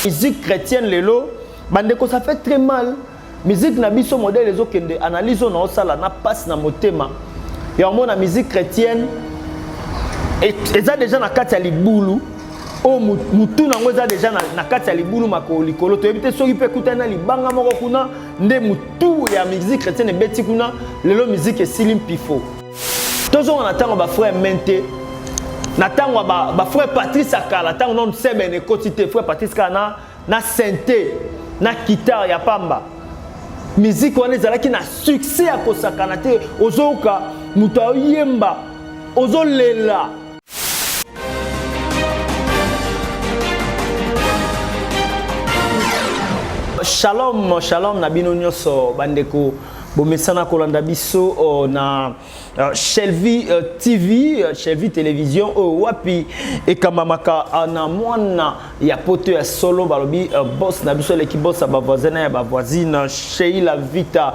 Musique chrétienne lelo, bandeko ça fait très mal. Musique na biso modèle les autres analyse on a ça là na passe na motema. Et en mona musique chrétienne et ça déjà na kati ya libulu. Oh mutu na ngoza déjà na kati ya libulu makolo likolo to ebite soki pe kutana libanga moko kuna nde mutu ya musique chrétienne beti kuna lelo musique esilim pifo. Toujours on attend ba frère Mente. Natango ba frère Patrice Akala, tango non sebe ne quotité frère Patrice Akala na synthé, na guitare ya pamba. Musique wana ezalaki na succès à kosakana te ozoka mutu yemba ozolela. Shalom, shalom na bino nyonso bandeko. Bomesana kolanda biso na Shelvi TV, Shelvi Télévision wapi ekamamaka na mwana ya poto ya solo balobi boss na biso l'équipe boss ba voisine ya ba voisine Sheila Vita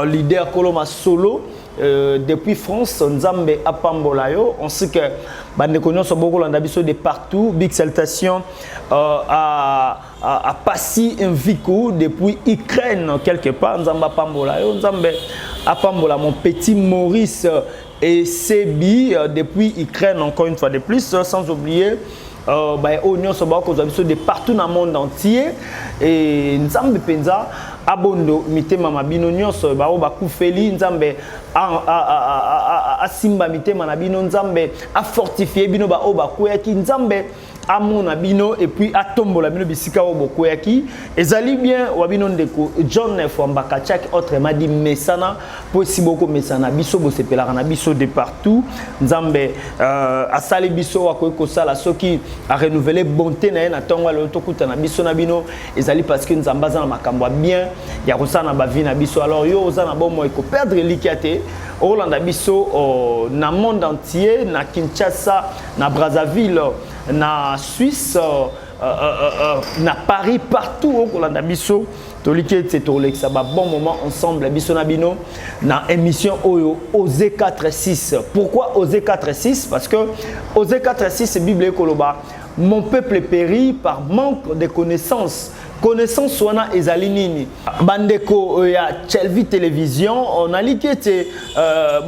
leader Koloma solo depuis France Nzambe apambola yo on sait que bandeko nyonso bokolanda biso de partout big salutation à Passy Mviku depuis Ukraine quelque part Nzambe apambola yo Nzambe apambola mon petit Maurice et Sebi depuis Ukraine encore une fois de plus sans oublier Union Sobako de partout dans le monde entier et Nzambe penza abondo mitema mabino nyonso bakufeli Nzambe asimba mitema na bino Nzambe a fortifier bino ba obakoyaki Nzambe amona bino et puis atombola bino bisika obokoyaki ezali bien wabino ndeko John Fwambaka Chak autrement dit mesana possible mesana biso bosepelaka na biso de partout Nzambe asali biso wakoyeko sala soki a renouveler bonté na na tonga le tokuta na biso na bino ezali parce que Nzamba za na makambo bien ya kosana ba vie na biso alors yo ozana bomo eko perdre likiate Olanda biso na monde entier na Kinshasa na Brazzaville na Suisse na Paris partout Olanda biso tolike tetolexa ba bon moment ensemble biso na bino na émission oyo Osée 4:6. Pourquoi Osée 4:6? Parce que Osée 4:6 Bible koloba mon peuple périt par manque de connaissances. Connaissance wana ezali nini bandeko ya Shelvi Télévision on a likete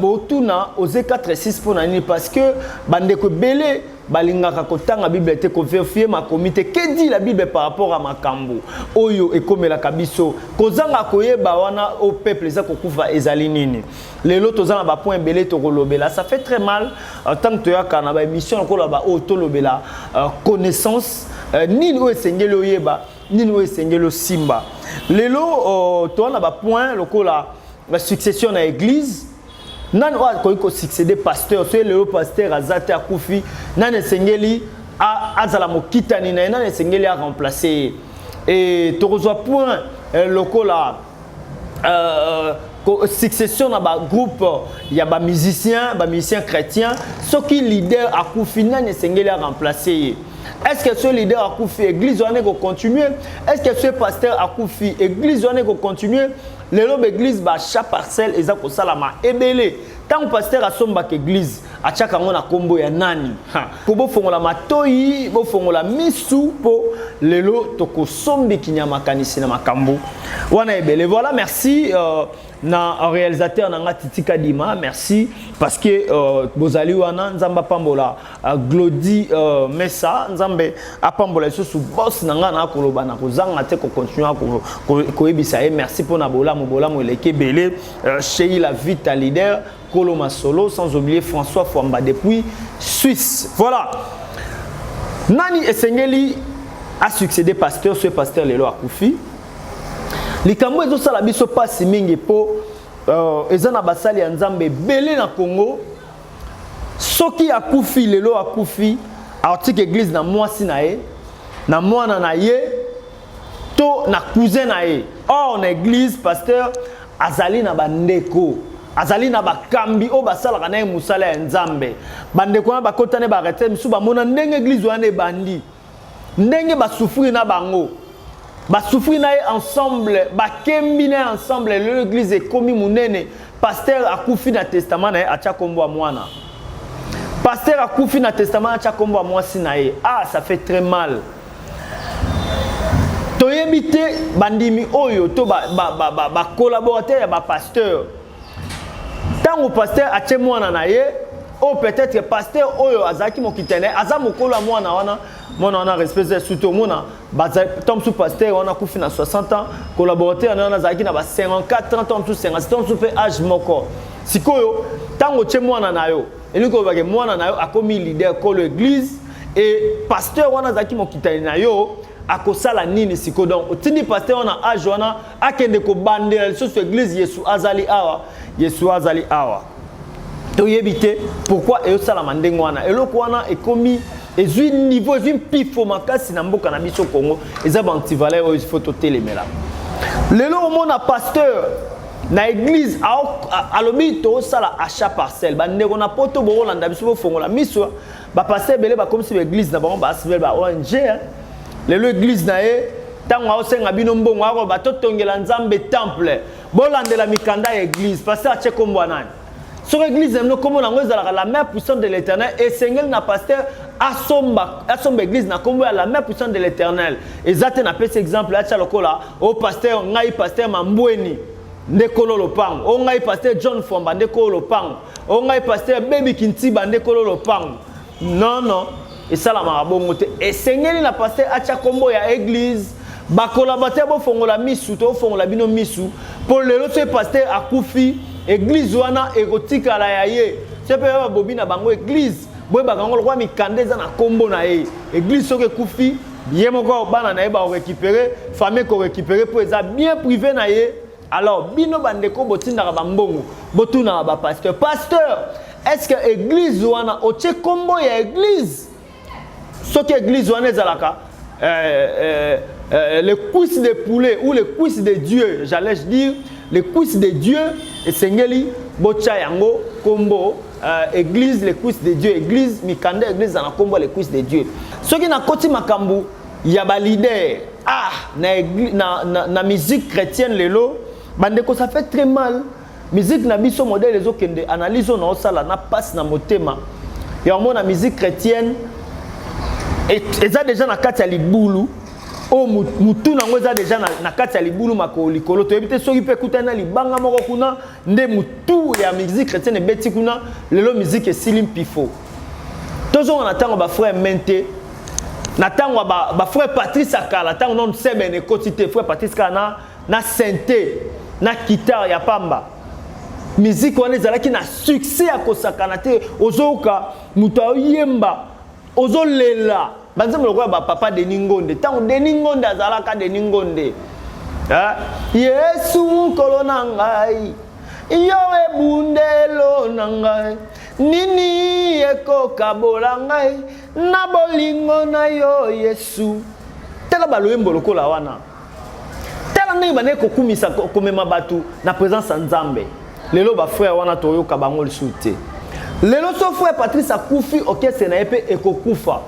botuna Osée 4:6 pour nani parce que bandeko belé balingaka kotanga Bible te ko vérifier ma comité que dit la Bible par rapport à makambo oyo ekomela kabiso kozanga koyeba wana au peuple za kokufa ezali nini lelo tozana ba point belé to kolobela ça fait très mal tant que toyaka na ba émission ko la ba auto lobela connaissance nini o esengeli oyeba nini esengelo simba lelo to na ba point lokola la succession na église nan wa ko succéder pasteur so lelo pasteur azate akufi nan esengeli azala mokitani na nan esengeli a remplacer et to reçoit point lokola succession na ba groupe ya ba musicien chrétien ceux qui leader akufi nan esengeli a remplacer. Est-ce que ce leader a koufi église on est continuer? Est-ce que ce pasteur a koufi église on est continuer? Les lobes église ba chaque parcelle eza ko salama ebele. Tant pasteur a somba église a chaka ngona kombo ya nani. Ko bo fongola matoyi, bo fongola misu po lelo toko sombi kinyama kanisi na makambo. Wana ebele. Voilà, merci na réalisateur nanga Titi Kadima, merci parce que bozali wana nzamba pambola Glody Messa nzambe apambola sous boss nanga na koloba na kozanga te ko continuer ko ebisa et merci pour na bola mo eleke belé Sheila Vita leader Koloma solo sans oublier François Fwamba depuis Suisse. Voilà. Nani esengeli a succédé pasteur ce pasteur lelo akufi. Likambo ezo sala biso pasi mingi po ezana basali ya Nzambe belé na Congo soki akufi lelo akufi article église na mwasi na ye na mwana na ye to na cousin na ye or na église pasteur azali na bandeko azali na bakambi o basala na musala ya Nzambe bandeko na bakotane ba arrêter misu ba mona ndenge église wana bandi ndenge ba souffrir na bango ba souffrir na ensemble ba kembi na ensemble l'église est commis munene pasteur akufi na testament na acha kombo mwana pasteur akufi na testament acha kombo mwasi na ah ça fait très mal Toyebite bandimi oyo to ba collaborateur ya ba pasteur. Tant au pasteur a tché mwana na ye, ou peut-être pasteur oyo azaki mokitene, aza mokolo mwana wana respect surtout mwana tom sous pasteur on a kufi na 60 ans, collaborateur na azaki na ba 54 ans, tom sous 50 tom sous fait âge moko. Sikoyo tant au tché mwana na yo, eliko ba ke mwana na yo akomi leader ko l'église et pasteur wana azaki mokitene na yo akosala nini siko donc otindi pasteur wana âge wana akende ko bandela sur l'église Yesu azali awa. Toyebite pourquoi et ça la mandengo wana eloko wana ekomi ezui niveau ezui pifo makasi na mboka na biso Congo eza ba antivaleur oyo faut totelemela lelo omona pasteur na église alobi to sala achat parcelle bandeko na poto bo landa biso fongola miso ba pasteur belé ba comme si l'église na bango ba asbel ba ONG lelo église na ye tango osenga bino mbongo ako ba totongela nzambe temple bolandela mikanda ya église pasteur ache kombo nani. Sur l'église, nous la mère puissante de l'éternel et Seigneur n'a pasteur à son église n'a comme la mère puissante de l'éternel. Et ça n'a pas cet exemple là tchalokola au pasteur ngai pasteur Mambweni ndekolo lopang o ngai pasteur John Fomba ndekolo lopang o ngai pasteur Baby Kintiba ndekolo lopang. Non et ça la marabongo te et Seigneur n'a pasteur acha kombo ya église ba collaborateur bo fongola misu to fongola bino misu pour le autre pasteur akufi église wana érotika la yaye c'est pas bobina bango église boy bakango kwa mikande za na kombo na ye église soke kufi bien moko bana na ye ba récupérer famille ko récupérer pour ça bien privé na ye alors bino bandeko botinda ba mbongo botuna ba pasteur est-ce que église wana oche kombo ya église soke église wana ezalaka les cuisses de poulet ou les cuisses de Dieu, j'allais dire les cuisses de Dieu et Sengeli bocha yango kombo église les cuisses de Dieu église mikande église na kombo les cuisses de Dieu. Ce qui na koti makambu ya ba leader na musique chrétienne lelo bandeko ça fait très mal musique na biso modèle les okende analyse na osala na passe na motema ya mona musique chrétienne et ça déjà na kati ya libulu o mutu nango eza déjà na kati ya libulu makolo likolo toyebite soki pe kutana libanga moko kuna nde mutu ya musique chrétienne beti kuna lelo musique esilim pifo tozo on attend ba frère Mente na tango ba frère Patrice Akala tango non sebe ne quotité frère Patrice Akala na synthé na guitare ya pamba musique wana ezalaki na succès à kosakana te ozoka mutu oyemba ozolela banzembo lokwa ba papa de Ningonde tango de Ningonde azalaka de Ningonde Yesu kolona ngai yowe bundelo nangai nini eko kabola ngai na bolingo na yo Yesu tela baloyembo lokola wana tela ndenge bane kokumisa komema batu na présence nzambe lelo ba frère wana toyoka bango lisuté lelo so frère Patrice akufi orchestre na epe ekokufa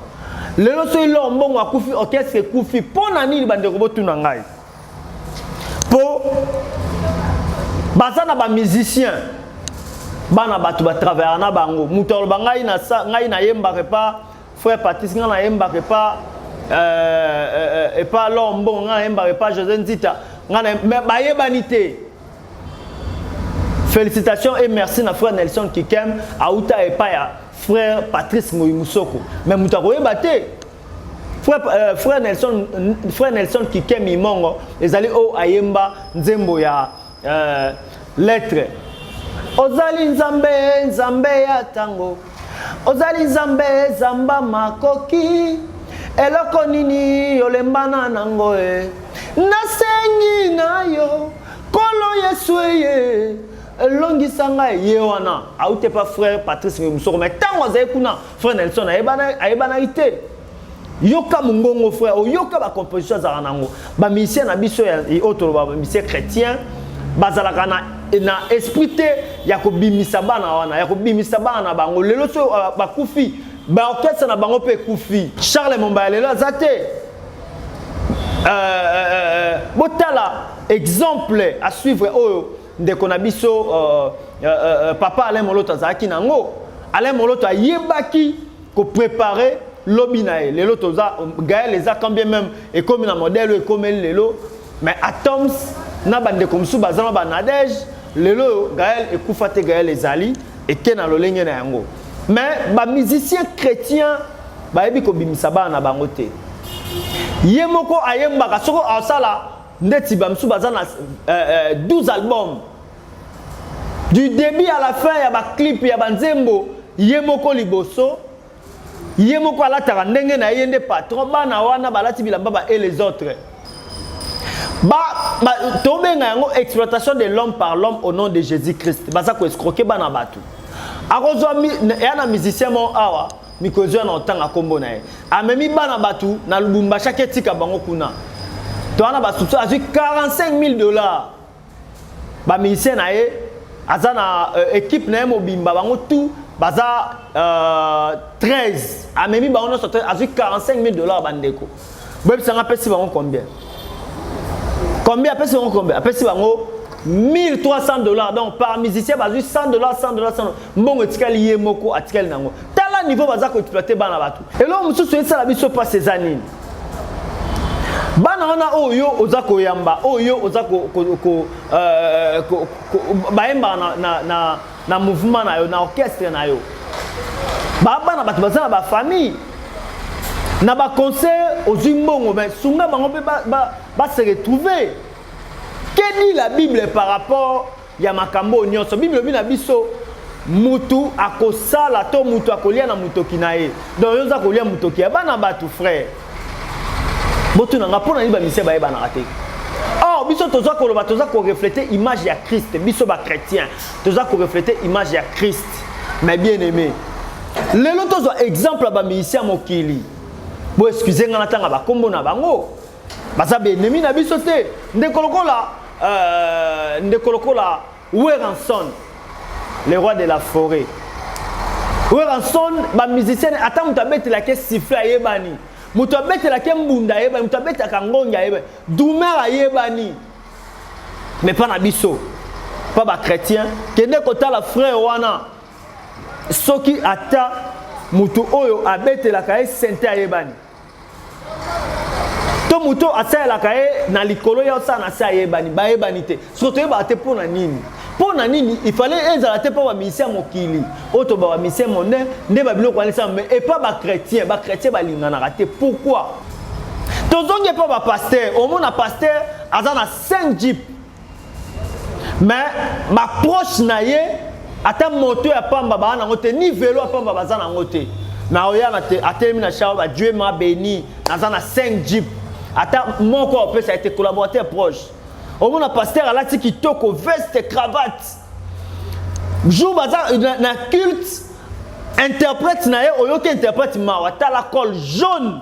lelo so ilo mbongo akufi orchestre ekufi pona nini bandeko botuna ngai po bazana ba musicien bana batu ba travailler na bango muto ba ngai na yemba pas frère Patrice ngai na yemba pas et pas lombo ngai yemba pas José Nzita ngai ba yebanité. Félicitations et merci na frère Nelson Kikem auta et pas frère Patrice Mousoko mais mutako yebate frère Nelson Kikem imongo ezali o ayemba nzembo ya lettre ozali nzambe ya tango ozali nzambe zamba makoki eloko nini olembana nango nasengi na yo kolo Yesu ye longisanga yewana aute pas frère Patrice Mousoko mais tango azali kuna frère Nelson ayebana ite yoka mungongo frère yoka ba composition za nango ba musicien na biso ya autre ba musicien chrétien bazalaka na esprit te ya ko bimisa bana wana ya ko bimisa bana bango lelo so ba kufi ba orchestre na bango pe kufi Charles Momba lelo azate botala exemple à suivre oyo ndeko na biso papa Alain Moloto azaki nango Alain Moloto ayebaki ko préparer lobinae lelo toza Gaël les a quand bien même et comme un modèle et comme lelo mais Atoms na bande comme sous bazana ba Nadège lelo Gaël et Koufate Gaël les ali et Ken alolenge na yango mais ba musicien chrétien ba yebi ko bimisa ba na bango te yemoko ayembaka soko asala ndeti ba msu bazana 12 albums du début à la fin ya ba clip ya banzembo yemoko liboso yemoko alataka ndenge na yende patron bana wana balati bilamba et les autres tobenga yango exploitation de l'homme par l'homme au nom de Jésus-Christ baza ko escroquer bana batu akozwa yana musicien mo awa mikozwa na otanga kombo na ye amemi bana batu na Lubumbashi ketika bango kuna to wana basusu azwi $45,000 ba musicien na ye azana équipe na ye mobimba bango tout baza 13 amemi bango no sortir azwi $45,000 bandeko boyebi sanga pesi bango combien apesi bango combien apesi bango $1,300 donc par musicien bazwi $100 mbongo etikali ye moko atikali nango tala niveau baza ko exploiter bana batu elo mususu esala biso pa ces années bana wana oyo oza ko yamba oyo oza ko baemba na mouvement na yo na orchestre na yo bana batu baza na ba famille na ba concert ozwi mbongo mais sunga bango pe ba se retrouver. Que dit la Bible par rapport ya makambo nyonso Bible bina biso mutu akosala to mutu akolia na mutoki na ye donc yoza kolia mutoki ya bana batu frère botu na ngapona ni ba mise ba yeba na raté oh biso toza koloba toza ko refléter image ya Christ biso ba chrétien toza ko refléter image ya Christ mais bien aimé lelo toza exemple ba musicien mokili bo excusez nga natanga ba kombo na bango baza be ennemi na biso te ndekolokola Weranson le roi de la forêt Weranson ba musicien ata mutu abeti la ke siffle ayebani mutu abeti la ke mbunda ayebani mutu abeti akangonga ayebani Doumer ayebani mais pas na biso pas ba chrétien kende kota la frère wana soki ata mutu oyo abeti la ka sente ayebani to muto asala kae na likolo ya osana sa yebani ba yebanite soto yeba te pona nini il fallait ezala te pa ba musicien mokili oto ba musicien mondain nde ba biloko alisa mais et pas ba chrétien ba lingana raté pourquoi tozonge pa ba pasteur au mona pasteur azana 5 jeep mais ma proche na ye ata moto ya pamba ba na ngote ni vélo ya pamba bazana ngote na oyana te atelemi na chao ba Dieu m'a béni azana 5 jeep ata mon corps peut ça a été collaborateur proche au moins pasteur a lati kitoko veste cravate jour bazar na culte interprète na ye oyo ke interprète ma ata la col jaune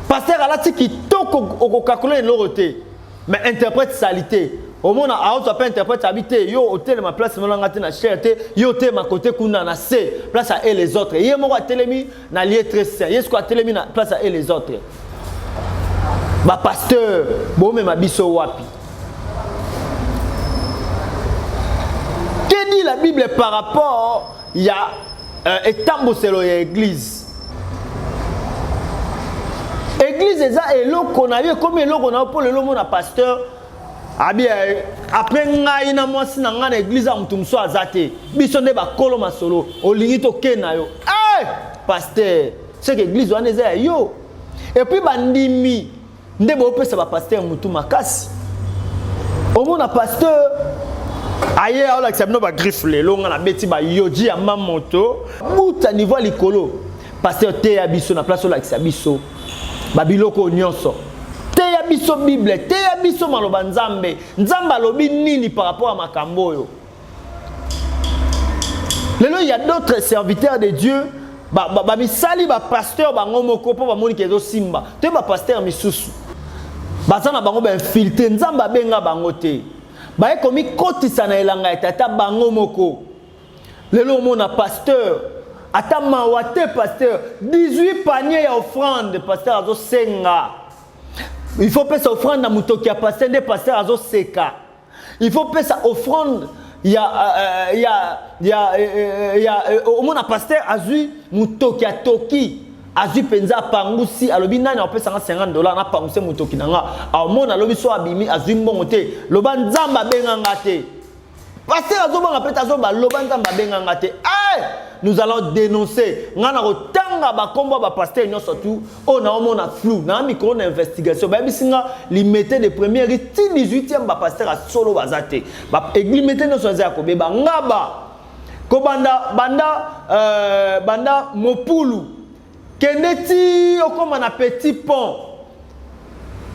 pasteur a lati kitoko okokakula loroté mais interprète salité au moins a autre pas interprète habité yo hôtel ma place molanga te na cherté yo te ma côté kuna na C place à et les autres ye moko atelemi na lieu très saint yesko atelemi na place à et les autres ba pasteur bo me mabiso wapi. Que dit la Bible par rapport ya etamboselo ya église eza eloko na ye comme eloko na po lelo mona pasteur abi après ngai na mwasi na ngana église a mutu mso azate biso nde ba kolo masolo olingi to kena yo pasteur c'est que église wana eza yo et puis bandimi nde bo pesa ba pasteur mutu makasi omona pasteur aye ala kisabino ba griffe lelo ngana beti ba yoji ya mamoto buta niveau likolo pasteur te ya biso na place ola kisabiso ba biloko nyonso te ya biso Bible te ya biso maloba nzambe alobi nini par rapport à makambo yo lelo il y a d'autres serviteurs de Dieu ba misali ba pasteur bango moko po ba moni kezo simba te ba pasteur misusu bazana bango ba infiltrer nzambe abenga bango te ba ekomi kotisa na elanga etata bango moko lelo mona pasteur ata mawate pasteur 18 paniers ya offrande pasteur azo senga il faut payer offrande na mutoki ya pasteur de pasteur azo seka il faut payer offrande ya au mona pasteur azui mutoki ya toki azui penza pangusi alobi nani opé $50 na panguse mutoki nanga amona alobi so abimi azui mbongo te loba nzamba benganga te pasteur azobanga peta azoba loba nzamba benganga te nous allons dénoncer ngana kotanga ba kombo ba pasteur nyo surtout on a omona flou na micro na investigation ba bisinga limité de première ti 18e ba pasteur a solo bazate ba limité no soza ko beba ngaba ko banda mopulu kendeti okoma na petit pont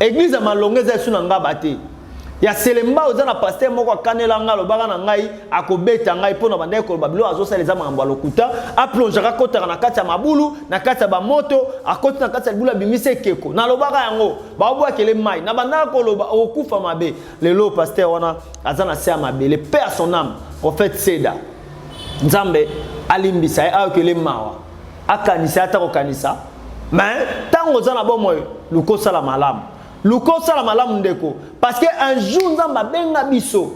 église ya malongeza esu na ngaba te ya selemba oza na pasteur moko akanela nga lobaka na ngai akobeta ngai pona banda ko babilo azosala eza mambo lokuta aplongera kotaka na kati ya mabulu na kati ya bamoto akoti na kati ya libula bimise keko na lobaka yango baobwakele mai na banda ko loba okufa mabe lelo pasteur wana aza na se mabe le père à son âme prophète Seda nzambe alimbisa ayokele mawa akanisa ata kokanisa mais tango za na bomo lukosa la malamu lukosa la malamu ndeko parce que un jour nzamba benga biso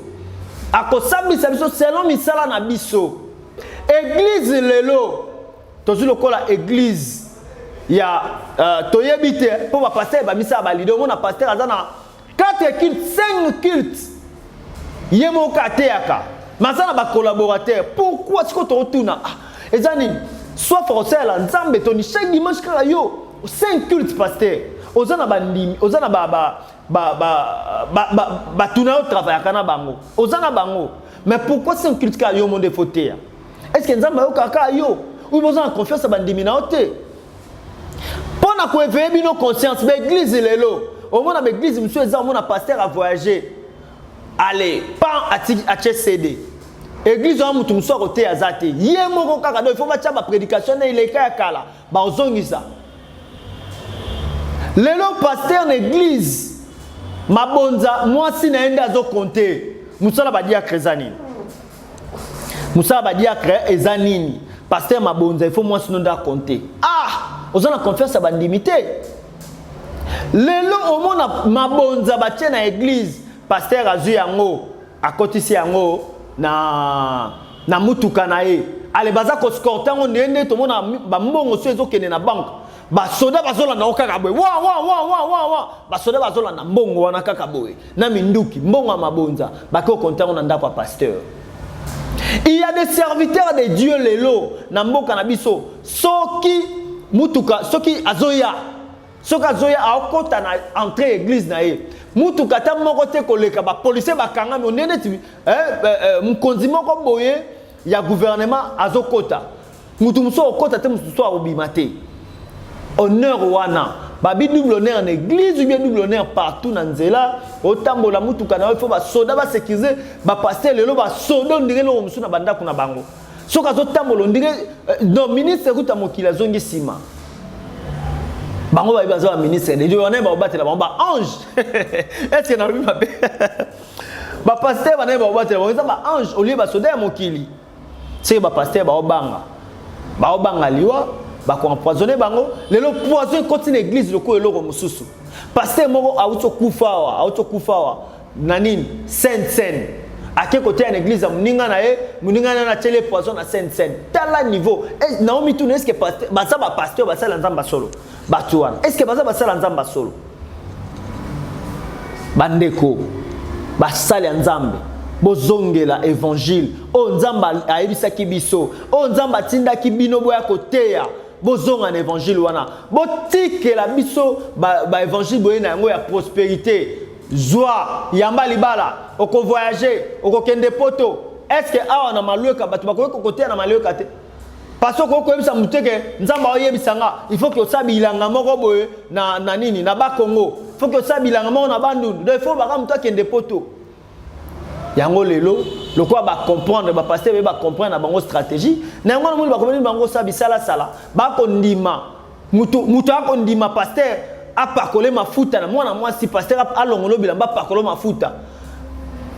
akosambisa biso selon misala na biso église lelo tozu lokola église ya toyebite po ba pasteur ba misa ba lido mona pasteur azana 4 cultes 5 cultes yemo kateaka masana ba collaborateur pourquoi est-ce que tu retournes ezani soit forcé la nzambe toni chaque dimanche kala yo 5 cultes pasteur ozana bandimi ozana tuna au travail kana bango ozana bango mais pourquoi 5 cultes ka yo monde fauté est-ce que nzambe yo kaka yo ou besoin de confiance bandimi na ote pona ko éveiller bino conscience ba église lelo au moins na église monsieur eza au moins pasteur a voyager allez pas à CD église wa mutu muso côté azate ye moko kaka do il faut ba prédication na ile ka kala ba ozongisa lelo pasteur na église mabonza mwasi naenda zo compter musala ba diacre ezanini musala ba diacre ezanini pasteur mabonza il faut mwasi nonda compter ozana confiance ba ndimité lelo omona mabonza ba tie na église pasteur azu yango akotisi yango na mutuka na ye ale baza ko scortango ndende to mona ba mbongo so ezokende na banque ba soda bazola na okaka boy wa ba soda bazola na mbongo wana kaka boy na minduki mbongo ya mabonza bako kontango na ndako pasteur. Il y a des serviteurs de Dieu lelo na mboka na biso soki mutuka soki azoya akota na entrée église na ye mutuka ta moko te koleka ba policier bakanga monene ti mkonzi moko boye ya gouvernement azokota mutu muso okota te mutu so obima te honneur wana babi double honneur en église ou bien double honneur partout na nzela otambola mutuka na il faut ba soda ba sécuriser ba pasteur lelo ba soda ndire lo musu na banda kuna bango soka zo tambola ndire non ministre kuta mokila zongi sima bango ba bazo ba ministre de Dieu on est ba obatela ba ange est-ce que na lui mabe ba pasteur ba na ba obatela ba ange au lieu ba soda ya mokili c'est ba pasteur ba obanga liwa ba ko empoisonner bango lelo poison continue église loko eloko mususu pasteur moko auto kufawa nanini sainte ake côté en église muninga na tele poison na sainte tala niveau Naomi tu est-ce que pasteur ba pasteur ba sala nzamba solo batuana est-ce que ba sala nzamba solo bandeko ba sala nzambe bozongela évangile o nzamba ayebisaki biso o nzamba tindaki bino boya koteya bozonga na évangile wana botikela biso ba évangile boye na yango ya prospérité joie yamba libala oko voyager oko kende poto est-ce que awa na maluka batu bakoki koteya na maluka te parce que ko yebisa muteke nzamba oyebisanga il faut que osabilanga moko boye na nini na ba Congo il faut que osabilanga moko na bandundu donc il faut baka mutu kende poto yango lelo lokwa ba comprendre ba pasteur ba comprendre bango stratégie na yango na ba comprendre bango sabisala sala ba kondima mutu akondima pasteur apakole mafuta na mwana mwasi pasteur alongolo bilamba pakolo mafuta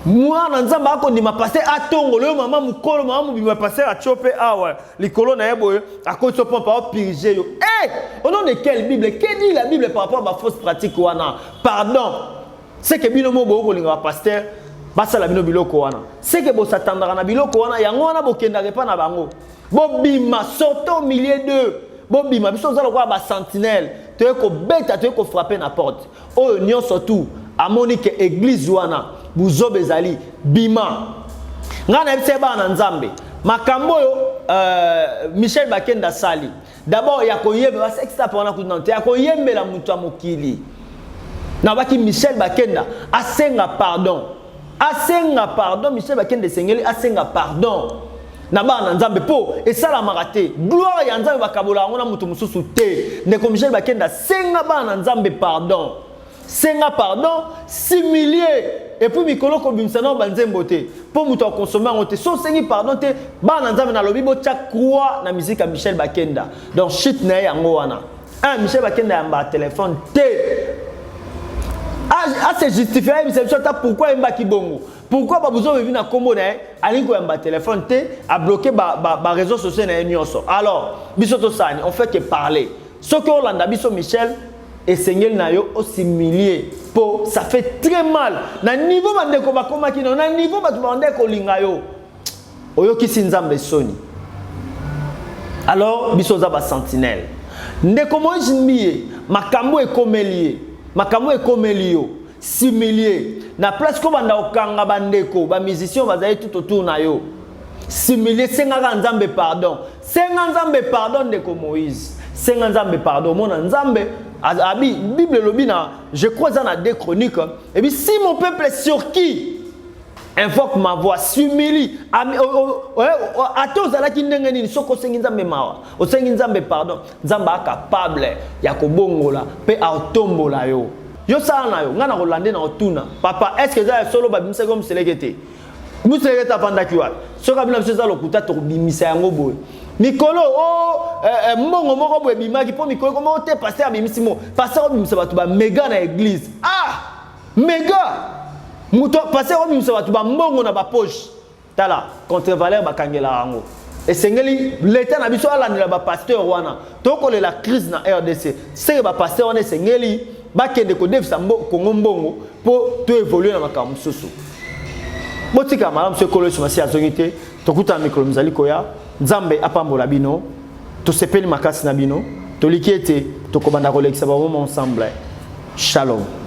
mwana nzamba akondima pasteur atongolo mama mukolo mama mubima pasteur achope awa likolo na yebo akoso pompa o piriger yo au nom de quelle Bible que dit la Bible par rapport à ma fausse pratique wana pardon c'est que binomo bo kolinga pasteur basala bino biloko wana c'est que bo s'attendra na biloko wana yango wana bokendaka pa na bango bobima sortez au milieu d'eux bobima biso za lokwa ba sentinelle to ko beta to ko frapper na porte o nyon surtout amoni que église wana buzobe ezali bima ngana bise ba na nzambe makambo yo Michel Bakenda sali d'abord ya koyembe ba extra pour na kunante ya koyembela mutu amokili na baki Michel Bakenda asenga pardon Michel Bakenda sengeli asenga pardon na ba na nzambe po esala marate gloire ya nzambe bakabola ngona mutu mususu te ndeko Michel Bakenda senga ba na nzambe pardon s'humilier et puis mikolo ko bimsana banzembo te po mutu a consommer ngote so sengi pardon te ba na nzambe na lobi bo tia croix na musique à Michel Bakenda donc shit na yango wana Michel Bakenda yamba téléphone te se justifier pourquoi il m'a kibongo pourquoi pas besoin de venir à combo na alingo yamba téléphone te a bloqué ba réseaux sociaux na nyonso alors biso to sani on fait que parler ce que Hollanda biso Michel et Seigneur na yo s'humilier po ça fait très mal na niveau bandeko bakoma kino na niveau batu bandeko linga yo oyo kisi nzambe soni alors biso za ba sentinelle ndeko Moïse Mbiye makambo ekomeli yo s'humilier na place ko banda okanga bandeko ba musicien bazali tout autour na yo s'humilier senga nzambe pardon ndeko Moïse senga nzambe pardon mona nzambe abi Bible lobina je crois dans la 2 Chroniques et puis si mon peuple sur qui invoque ma voix s'humilie ato zala ki ndenge nini soko sengi nzambe mawa o sengi nzambe pardon nzambe capable ya kobongola pe autombola yo sala na yo ngana kolande na otuna papa est-ce que za solo ba bimisa comme selekete museleketa panda kiwa soka bina biso lokuta to bimisa yango boy mikolo mbongo moko boy bimaki po mikolo comment te pasteur bimisimo pasteur bimisa batu ba méga na église méga muto pasteur bimisa batu ba mbongo na ba poche tala contre-valeur bakangela yango esengeli l'état na biso alandela ba pasteur wana tokole la crise na RDC c'est ba pasteur wana esengeli bakende ko devisa kongo mbongo po to évoluer na makambo susu botika madame ce kolo chimasi azongite tokuta mikolo mzali koya nzambe apambola bino to sepeli makasi na bino to likiete to kobanda kolekisa ba moment ensemble shalom.